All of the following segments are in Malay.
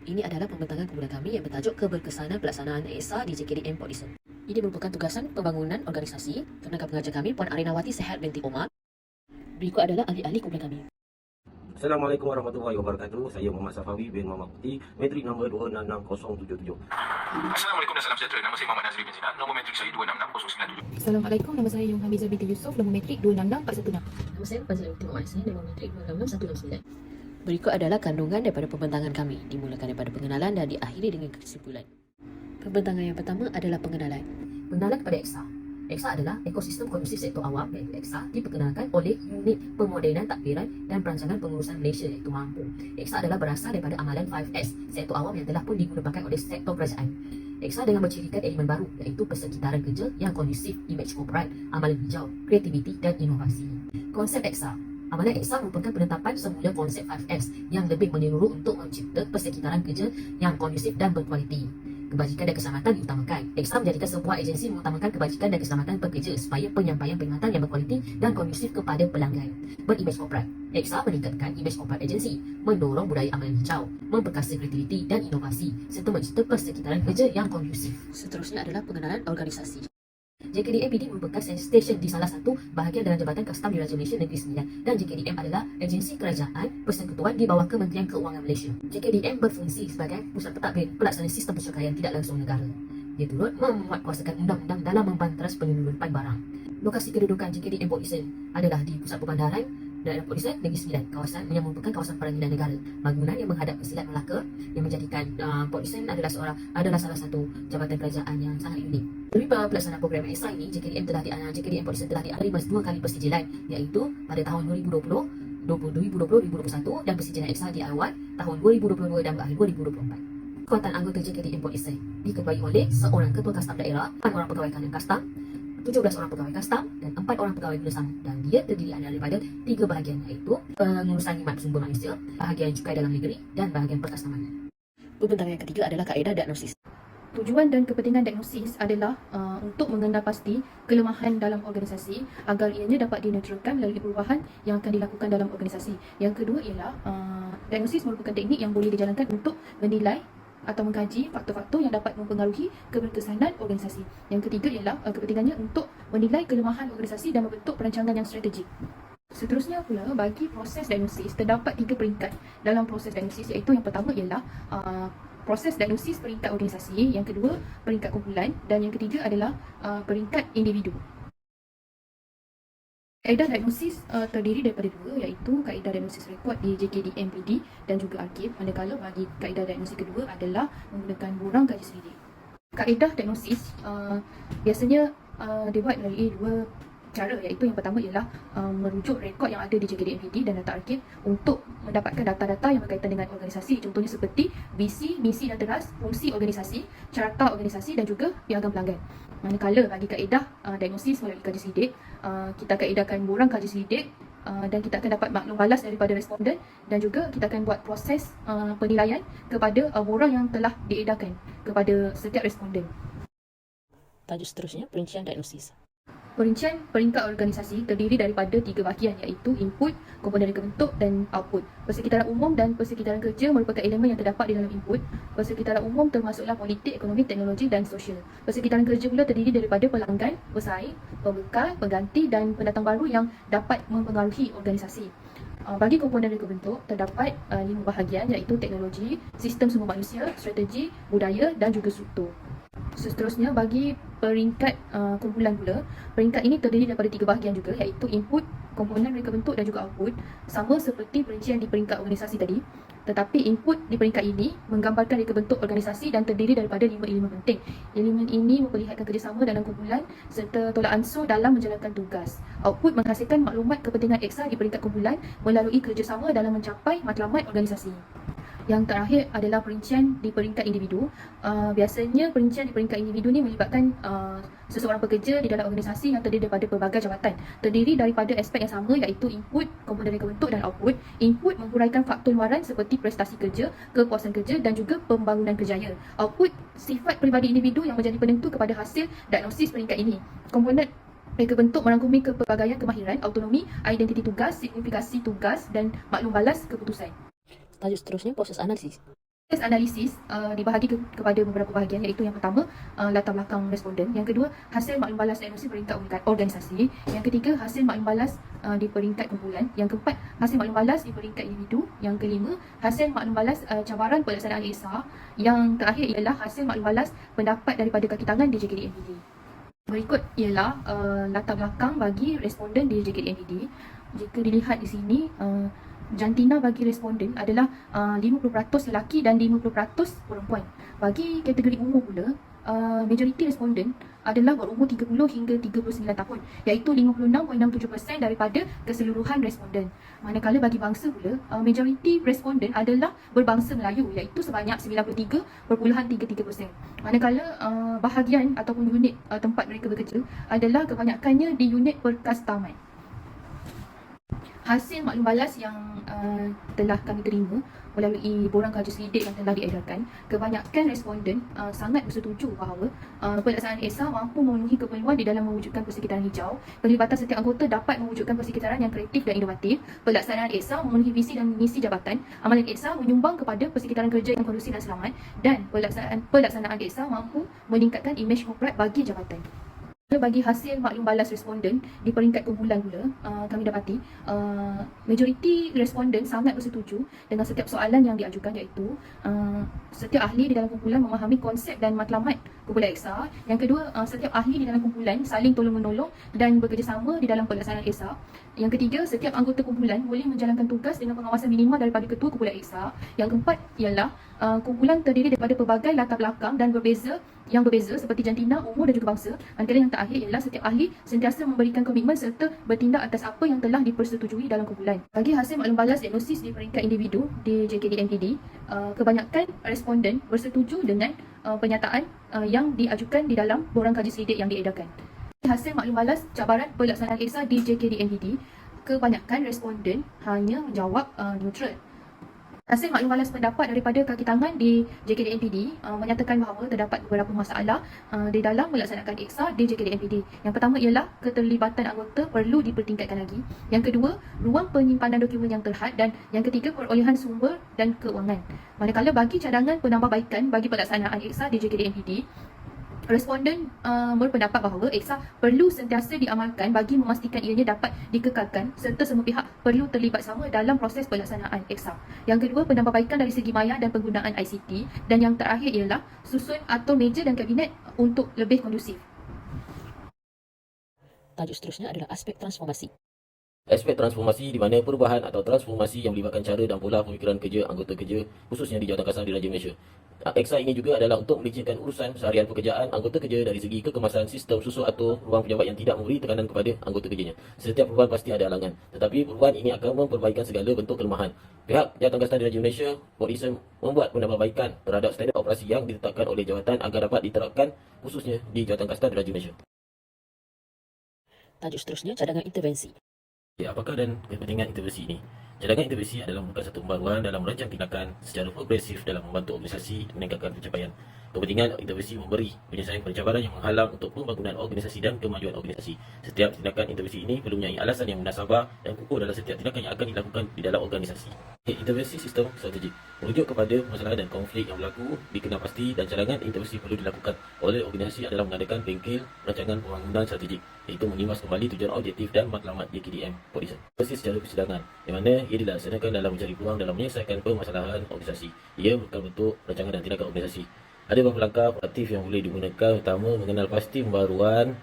Ini adalah pembentangan kumpulan kami yang bertajuk Keberkesanan Pelaksanaan EXA di JKDM Port Dickson. Ini merupakan tugasan pembangunan organisasi. Tenaga pengajar kami Puan Arinawati Sehat binti Omar. Berikut adalah ahli-ahli kumpulan kami. Assalamualaikum warahmatullahi wabarakatuh. Saya Muhammad Safawi bin Muhammad Putih, metrik nombor 266077. Assalamualaikum dan salam sejahtera. Nama saya Muhammad Nazri bin Sinan. Nombor metrik saya 266097. Assalamualaikum, nama saya Yung Hamizah binti Yusof, nombor metrik 266416. Nama saya Fazil binti Omar Isnin, nombor metrik 266169. Berikut adalah kandungan daripada pembentangan kami. Dimulakan daripada pengenalan dan diakhiri dengan kesimpulan. Pembentangan yang pertama adalah pengenalan. Pengenalan kepada EXA. EXA adalah Ekosistem Kondusif Sektor Awam iaitu EXA diperkenalkan oleh Unit Pemodenan Takbiran dan Perancangan Pengurusan Malaysia iaitu MAMPU. EXA adalah berasal daripada amalan 5S Sektor Awam yang telah pun digunakan oleh sektor kerajaan. EXA dengan mencirikan elemen baru iaitu persekitaran kerja yang kondusif, imej korporat, amalan hijau, kreativiti dan inovasi. Konsep EXA. Amalan EXA merupakan penetapan semula konsep 5S yang lebih menyeluruh untuk mencipta persekitaran kerja yang kondusif dan berkualiti. Kebajikan dan keselamatan diutamakan. EXA menjadikan sebuah agensi mengutamakan kebajikan dan keselamatan pekerja supaya penyampaian perkhidmatan yang berkualiti dan kondusif kepada pelanggan. Berimej korporat. EXA meningkatkan imej korporat agensi, mendorong budaya amalan hijau, memperkasa kreativiti dan inovasi, serta mencipta persekitaran kerja yang kondusif. Seterusnya adalah pengenalan organisasi. JKDM PD merupakan stesen di salah satu bahagian dalam Jabatan Kastam Diraja Malaysia Negeri Sembilan dan JKDM adalah agensi kerajaan persekutuan di bawah Kementerian Keuangan Malaysia. JKDM berfungsi sebagai pusat pentadbir pelaksanaan sistem perceraian tidak langsung negara. Dia turut memuatkuasakan undang-undang dalam membanteras penyelundupan barang. Lokasi kedudukan JKDM Port Dickson adalah di pusat perbandaran daerah Port Dickson Negeri Sembilan, kawasan yang merupakan kawasan peranginan negara. Bangunan yang menghadap ke Selat Melaka yang menjadikan Port Dickson adalah salah satu jabatan kerajaan yang sangat unik. Demi pelaksanaan program EXA ini, JKDM Port Dickson telah diterima 2 kali persijilan, iaitu pada tahun 2020-2021 dan persijilan EXA di awal tahun 2022 dan berakhir 2024. Kekuatan anggota JKDM Port Dickson diketuai oleh seorang ketua kastam daerah, 4 orang pegawai kanan kastam, 17 orang pegawai kastam dan 4 orang pegawai guna sama, dan dia terdiri daripada 3 bahagian iaitu pengurusan khidmat sumber manusia, bahagian cukai dalam negeri dan bahagian perkastaman. Pembentangan yang ketiga adalah kaedah diagnosis. Tujuan dan kepentingan diagnosis adalah untuk mengenal pasti kelemahan dalam organisasi agar ianya dapat dinetralkan melalui perubahan yang akan dilakukan dalam organisasi. Yang kedua ialah diagnosis merupakan teknik yang boleh dijalankan untuk menilai atau mengkaji faktor-faktor yang dapat mempengaruhi keberkesanan organisasi. Yang ketiga ialah kepentingannya untuk menilai kelemahan organisasi dan membentuk perancangan yang strategik. Seterusnya pula, bagi proses diagnosis terdapat 3 peringkat dalam proses diagnosis, iaitu yang pertama ialah proses diagnosis peringkat organisasi, yang kedua peringkat kumpulan dan yang ketiga adalah peringkat individu. Kaedah diagnosis terdiri daripada 2, iaitu kaedah diagnosis rekod di JKDM PD dan juga arkib, manakala bagi kaedah diagnosis kedua adalah menggunakan borang kaji selidik. Kaedah diagnosis biasanya dibuat melalui 2 cara, iaitu yang pertama ialah merujuk rekod yang ada di JKDM PD dan data arkib untuk mendapatkan data-data yang berkaitan dengan organisasi, contohnya seperti visi, misi dan teras, fungsi organisasi, carta organisasi dan juga piagam pelanggan. Manakala bagi kaedah diagnosis melalui kaji selidik, kita akan edahkan borang kaji selidik dan kita akan dapat maklum balas daripada responden dan juga kita akan buat proses penilaian kepada borang yang telah diedarkan kepada setiap responden. Tajuk seterusnya, perincian diagnosis. Perincian peringkat organisasi terdiri daripada 3 bahagian, iaitu input, komponen reka bentuk dan output. Persekitaran umum dan persekitaran kerja merupakan elemen yang terdapat di dalam input. Persekitaran umum termasuklah politik, ekonomi, teknologi dan sosial. Persekitaran kerja pula terdiri daripada pelanggan, pesaing, pembekal, pengganti dan pendatang baru yang dapat mempengaruhi organisasi. Bagi komponen reka bentuk, terdapat 5 bahagian, iaitu teknologi, sistem sumber manusia, strategi, budaya dan juga struktur. Seterusnya, bagi peringkat kumpulan pula, peringkat ini terdiri daripada 3 bahagian juga, iaitu input, komponen reka bentuk dan juga output. Sama seperti perincian di peringkat organisasi tadi, tetapi input di peringkat ini menggambarkan reka bentuk organisasi dan terdiri daripada 5 elemen penting. Elemen ini memperlihatkan kerjasama dalam kumpulan serta tolak ansur dalam menjalankan tugas. Output menghasilkan maklumat kepentingan EXA di peringkat kumpulan melalui kerjasama dalam mencapai matlamat organisasi. Yang terakhir adalah perincian di peringkat individu. Biasanya perincian di peringkat individu ni melibatkan seseorang pekerja di dalam organisasi yang terdiri daripada pelbagai jabatan. Terdiri daripada aspek yang sama, iaitu input, komponen reka bentuk dan output. Input menghuraikan faktor luaran seperti prestasi kerja, kepuasan kerja dan juga pembangunan kerjaya. Output, sifat peribadi individu yang menjadi penentu kepada hasil diagnosis peringkat ini. Komponen reka bentuk merangkumi kepelbagaian kemahiran, autonomi, identiti tugas, signifikasi tugas dan maklum balas keputusan. Tajuk seterusnya, proses analisis. Proses analisis dibahagi kepada beberapa bahagian, iaitu yang pertama latar belakang responden, yang kedua hasil maklum balas diagnosis peringkat organisasi, yang ketiga hasil maklum balas di peringkat kumpulan, yang keempat hasil maklum balas di peringkat individu, yang kelima hasil maklum balas cabaran pelaksanaan ESA, yang terakhir ialah hasil maklum balas pendapat daripada kaki tangan di JKD-MPD. Berikut ialah latar belakang bagi responden di JKD-MPD. Jika dilihat di sini, jantina bagi responden adalah 50% lelaki dan 50% perempuan. Bagi kategori umur pula, majoriti responden adalah berumur 30 hingga 39 tahun, iaitu 56.67% daripada keseluruhan responden. Manakala bagi bangsa pula, majoriti responden adalah berbangsa Melayu, iaitu sebanyak 93.33%. Manakala bahagian ataupun unit tempat mereka bekerja adalah kebanyakannya di unit perkastaman. Hasil maklum balas yang telah kami terima melalui borang kaji selidik yang telah diedarkan, kebanyakan responden sangat bersetuju bahawa pelaksanaan ESA mampu memenuhi keperluan di dalam mewujudkan persekitaran hijau. Penglibatan setiap anggota dapat mewujudkan persekitaran yang kreatif dan inovatif. Pelaksanaan ESA memenuhi visi dan misi jabatan. Amalan ESA menyumbang kepada persekitaran kerja yang kondusif dan selamat, dan pelaksanaan ESA mampu meningkatkan imej korporat bagi jabatan. Bagi hasil maklum balas responden di peringkat kumpulan pula, kami dapati majoriti responden sangat bersetuju dengan setiap soalan yang diajukan, iaitu setiap ahli di dalam kumpulan memahami konsep dan matlamat kumpulan ESA. Yang kedua, setiap ahli di dalam kumpulan saling tolong-menolong dan bekerjasama di dalam pelaksanaan ESA. Yang ketiga, setiap anggota kumpulan boleh menjalankan tugas dengan pengawasan minimal daripada ketua kumpulan ESA. Yang keempat ialah kumpulan terdiri daripada pelbagai latar belakang dan berbeza seperti jantina, umur dan juga bangsa. Antara yang terakhir ialah setiap ahli sentiasa memberikan komitmen serta bertindak atas apa yang telah dipersetujui dalam kumpulan. Bagi hasil maklum balas diagnosis di peringkat individu di JKD-MPD, kebanyakan responden bersetuju dengan penyataan yang diajukan di dalam borang kaji selidik yang diedarkan. Hasil maklum balas cabaran pelaksanaan ESA di JKD-MPD, kebanyakan responden hanya menjawab neutral. Hasil maklum balas pendapat daripada kaki tangan di JKD-MPD menyatakan bahawa terdapat beberapa masalah di dalam melaksanakan ESA di JKD-MPD. Yang pertama ialah keterlibatan anggota perlu dipertingkatkan lagi. Yang kedua, ruang penyimpanan dokumen yang terhad, dan yang ketiga, perolehan sumber dan keuangan. Manakala bagi cadangan penambahbaikan bagi pelaksanaan ESA di JKD-MPD, responden berpendapat bahawa ESA perlu sentiasa diamalkan bagi memastikan ianya dapat dikekalkan, serta semua pihak perlu terlibat sama dalam proses pelaksanaan ESA. Yang kedua, penambahbaikan dari segi maya dan penggunaan ICT, dan yang terakhir ialah susun atur meja dan kabinet untuk lebih kondusif. Tajuk seterusnya adalah aspek transformasi. Aspek transformasi di mana perubahan atau transformasi yang melibatkan cara dan pola pemikiran kerja anggota kerja, khususnya di Jawatan Kasar Diraja Malaysia. EXA ini juga adalah untuk melicitkan urusan seharian pekerjaan anggota kerja dari segi kekemasan sistem susu atau ruang pejabat yang tidak memberi tekanan kepada anggota kerjanya. Setiap perubahan pasti ada halangan, tetapi perubahan ini akan memperbaikan segala bentuk kelemahan. Pihak Jawatan Kasar Diraja Malaysia, Port membuat penambahbaikan terhadap standard operasi yang ditetapkan oleh jawatan agar dapat diterapkan khususnya di Jawatan Kasar Diraja Malaysia. Tajuk seterusnya cadangan intervensi. Apakah dan kepentingan intervensi ini? Cadangan intervensi adalah merupakan satu pembaruan dalam merancang tindakan secara progresif dalam membantu organisasi meningkatkan pencapaian. Kepentingan intervensi memberi penyelesaian pencabaran yang menghalang untuk pembangunan organisasi dan kemajuan organisasi. Setiap tindakan intervensi ini perlu mempunyai alasan yang munasabah dan kukuh dalam setiap tindakan yang akan dilakukan di dalam organisasi. Intervensi sistem strategik merujuk kepada masalah dan konflik yang berlaku dikenal pasti, dan cadangan intervensi perlu dilakukan oleh organisasi adalah mengadakan bengkel rancangan pembangunan strategik, iaitu mengimbas kembali tujuan objektif dan matlamat JKDM Polisi. Intervensi secara persidangan, di mana ia dilaksanakan dalam mencari peluang dalam menyelesaikan permasalahan organisasi. Ia merupakan bentuk rancangan dan tindakan organisasi. Ada beberapa langkah aktif yang boleh digunakan. Pertama, mengenal pasti pembaruan,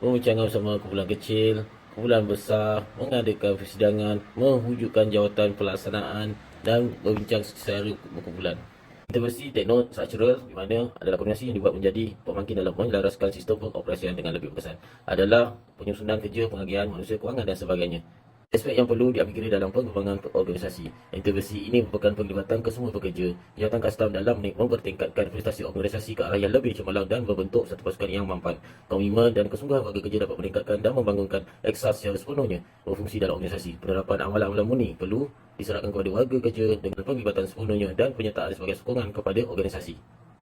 membicarakan bersama kumpulan kecil, kumpulan besar, mengadakan persidangan, mewujudkan jawatan pelaksanaan dan berbincang secara berkumpulan. Intervensi tekno-structural, di mana adalah kombinasi yang dibuat menjadi pemangkin dalam menyelaraskan sistem pengoperasian dengan lebih berkesan. Adalah penyusunan kerja, pengagihan manusia, kewangan dan sebagainya. Aspek yang perlu diambil dalam pengembangan organisasi. Intervensi ini merupakan penglibatan kesemua pekerja Jawatan Kastam dalam mempertingkatkan prestasi organisasi ke arah yang lebih cemerlang dan membentuk satu pasukan yang mampan. Komitmen dan kesungguhan warga kerja dapat meningkatkan dan membangunkan EXA secara sepenuhnya berfungsi dalam organisasi. Penerapan amalan-amalan murni perlu diserahkan kepada warga kerja dengan penglibatan sepenuhnya dan penyertaan sebagai sokongan kepada organisasi.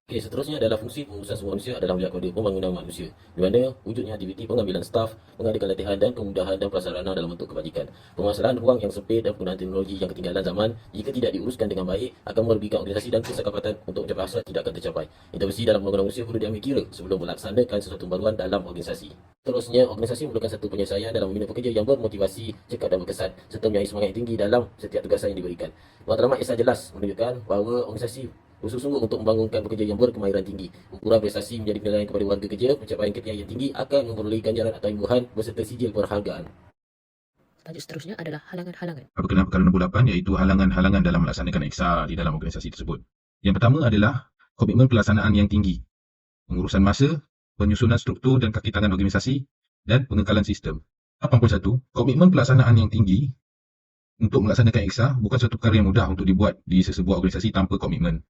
Okey, seterusnya adalah fungsi pengurusan semua manusia adalah wilayah kode pembangunan manusia, di mana wujudnya aktiviti pengambilan staf, mengadakan latihan dan kemudahan dan prasarana dalam bentuk kebajikan. Permasalahan ruang yang sempit dan penggunaan teknologi yang ketinggalan zaman jika tidak diuruskan dengan baik akan merugikan organisasi dan kesepakatan untuk mencapai hasrat tidak akan tercapai. Intervensi dalam pembangunan manusia perlu diambil kira sebelum melaksanakan sesuatu pembaruan dalam organisasi. Seterusnya, organisasi memerlukan satu penyelesaian dalam membina pekerja yang bermotivasi, cekap dan berkesan serta mempunyai semangat yang tinggi dalam setiap tugasan yang diberikan. Matlamat Esa jelas menunjukkan bahawa organisasi bersungguh-sungguh untuk membangunkan pekerja yang berkemahiran tinggi. Ukuran prestasi menjadi penilaian kepada warga kerja, pencapaian KPI yang tinggi akan memperoleh ganjaran atau imbuhan beserta sijil penghargaan. Tajuk seterusnya adalah halangan-halangan. Berkenaan perkara nombor 8 iaitu halangan-halangan dalam melaksanakan EXA di dalam organisasi tersebut. Yang pertama adalah komitmen pelaksanaan yang tinggi, pengurusan masa, penyusunan struktur dan kaki tangan organisasi, dan pengekalan sistem. 8.1. Komitmen pelaksanaan yang tinggi untuk melaksanakan EXA bukan suatu perkara yang mudah untuk dibuat di sesebuah organisasi tanpa komitmen.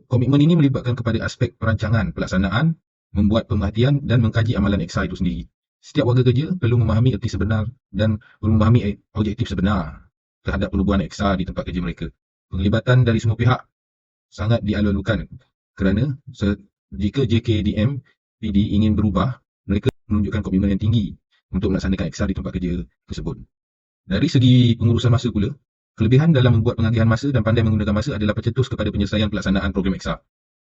Komitmen ini melibatkan kepada aspek perancangan, pelaksanaan, membuat pemerhatian dan mengkaji amalan EXA itu sendiri. Setiap warga kerja perlu memahami erti sebenar dan perlu memahami objektif sebenar terhadap penubuhan EXA di tempat kerja mereka. Penglibatan dari semua pihak sangat dialu-alukan kerana jika JKDM PD ingin berubah, mereka menunjukkan komitmen yang tinggi untuk melaksanakan EXA di tempat kerja tersebut. Dari segi pengurusan masa pula, kelebihan dalam membuat pengagihan masa dan pandai menggunakan masa adalah pencetus kepada penyelesaian pelaksanaan program EXA.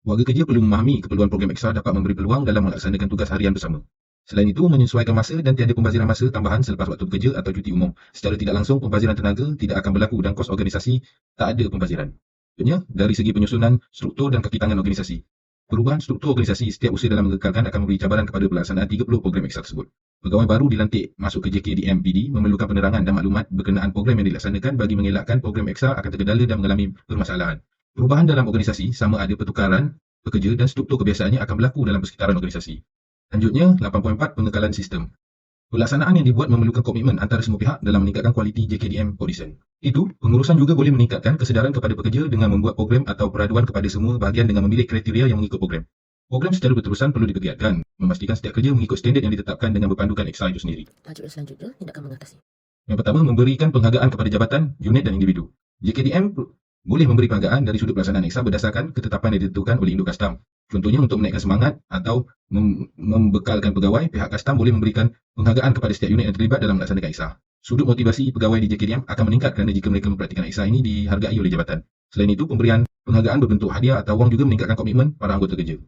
Warga kerja perlu memahami keperluan program EXA dapat memberi peluang dalam melaksanakan tugas harian bersama. Selain itu, menyesuaikan masa dan tiada pembaziran masa tambahan selepas waktu bekerja atau cuti umum. Secara tidak langsung, pembaziran tenaga tidak akan berlaku dan kos organisasi tak ada pembaziran. Contohnya, dari segi penyusunan struktur dan kaki tangan organisasi. Perubahan struktur organisasi setiap usaha dalam mengekalkan akan memberi cabaran kepada pelaksanaan 30 program EXA tersebut. Pegawai baru dilantik masuk ke JKDM PD memerlukan penerangan dan maklumat berkenaan program yang dilaksanakan bagi mengelakkan program EXA akan terkendala dan mengalami permasalahan. Perubahan dalam organisasi sama ada pertukaran pekerja dan struktur kebiasaannya akan berlaku dalam persekitaran organisasi. Selanjutnya, 8.4 pengekalan sistem. Pelaksanaan yang dibuat memerlukan komitmen antara semua pihak dalam meningkatkan kualiti JKDM Audition. Itu, pengurusan juga boleh meningkatkan kesedaran kepada pekerja dengan membuat program atau peraduan kepada semua bahagian dengan memilih kriteria yang mengikut program. Program secara berterusan perlu dipergiatkan, memastikan setiap kerja mengikut standard yang ditetapkan dengan berpandukan EXA itu sendiri. Tajuk selanjutnya, tindakan mengatasi. Yang pertama, memberikan penghargaan kepada jabatan, unit dan individu. JKDM boleh memberi penghargaan dari sudut pelaksanaan EXA berdasarkan ketetapan yang ditentukan oleh induk kastam. Contohnya, untuk menaikkan semangat atau membekalkan pegawai, pihak kastam boleh memberikan penghargaan kepada setiap unit yang terlibat dalam melaksanakan EXA. Sudut motivasi pegawai di JKDM akan meningkat kerana jika mereka mempraktikkan EXA ini dihargai oleh jabatan. Selain itu, pemberian penghargaan berbentuk hadiah atau wang juga meningkatkan komitmen para anggota kerja.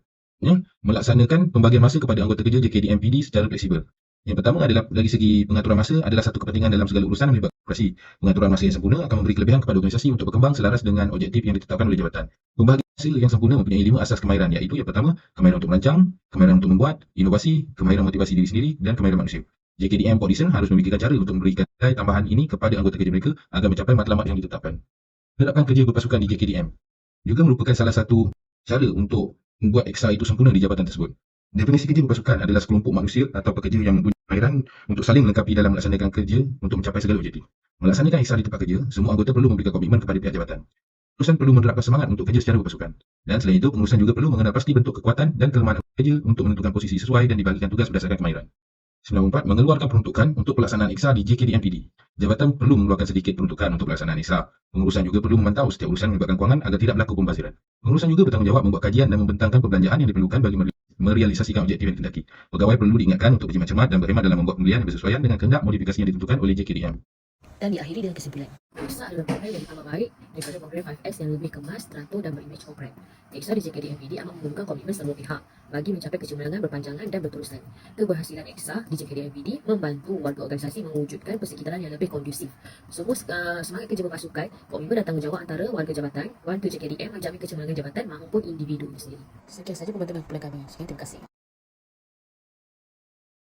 Melaksanakan pembagian masa kepada anggota kerja JKDM PD secara fleksibel. Yang pertama adalah dari segi pengaturan masa adalah satu kepentingan dalam segala urusan melibatkan operasi. Pengaturan masa yang sempurna akan memberi kelebihan kepada organisasi untuk berkembang selaras dengan objektif yang ditetapkan oleh jabatan. Pembagian masa yang sempurna mempunyai 5 asas kemahiran, iaitu yang pertama, kemahiran untuk merancang, kemahiran untuk membuat, inovasi, kemahiran motivasi diri sendiri dan kemahiran manusia. JKDM Audition harus memikirkan cara untuk memberikan nilai tambahan ini kepada anggota kerja mereka agar mencapai matlamat yang ditetapkan. Menerapkan kerja berpasukan di JKDM juga merupakan salah satu cara untuk membuat EXA itu sempurna di jabatan tersebut. Definisi kerja berpasukan adalah sekelompok manusia atau pekerja yang mempunyai kemahiran untuk saling melengkapi dalam melaksanakan kerja untuk mencapai segala objektif. Melaksanakan EXA di tempat kerja, semua anggota perlu memberikan komitmen kepada pihak jabatan. Pengurusan perlu menerapkan semangat untuk kerja secara berpasukan. Dan selain itu, pengurusan juga perlu mengenal pasti bentuk kekuatan dan kelemahan kerja untuk menentukan posisi sesuai dan dibagikan tugas berdasarkan kemahiran. 94. Mengeluarkan peruntukan untuk pelaksanaan EXA di JKDM PD. Jabatan perlu mengeluarkan sedikit peruntukan untuk pelaksanaan EXA. Pengurusan juga perlu memantau setiap urusan melibatkan kewangan agar tidak berlaku pembaziran. Pengurusan juga bertanggungjawab membuat kajian dan membentangkan perbelanjaan yang diperlukan bagi merealisasikan objektif yang dikehendaki. Pegawai perlu diingatkan untuk berjimat cermat dan berkhidmat dalam membuat pembelian yang bersesuaian dengan kehendak modifikasi yang ditentukan oleh JKDM. Dan diakhiri dengan kesimpulan. EXA adalah program yang amat baik daripada program 5S yang lebih kemas, teratur dan berimej korporat. EXA di JKDM PD amat memerlukan komitmen semua pihak bagi mencapai kecemerlangan berpanjangan dan berterusan. Keberhasilan EXA di JKDM PD membantu warga organisasi mewujudkan persekitaran yang lebih kondusif. Semua semangat kerja berpasukan, komitmen dan tanggungjawab antara warga jabatan, warga JKDM menjamin kecemerlangan jabatan maupun individu sendiri. Sekian saja pembantuan kumpulan kami. Sekian, terima kasih.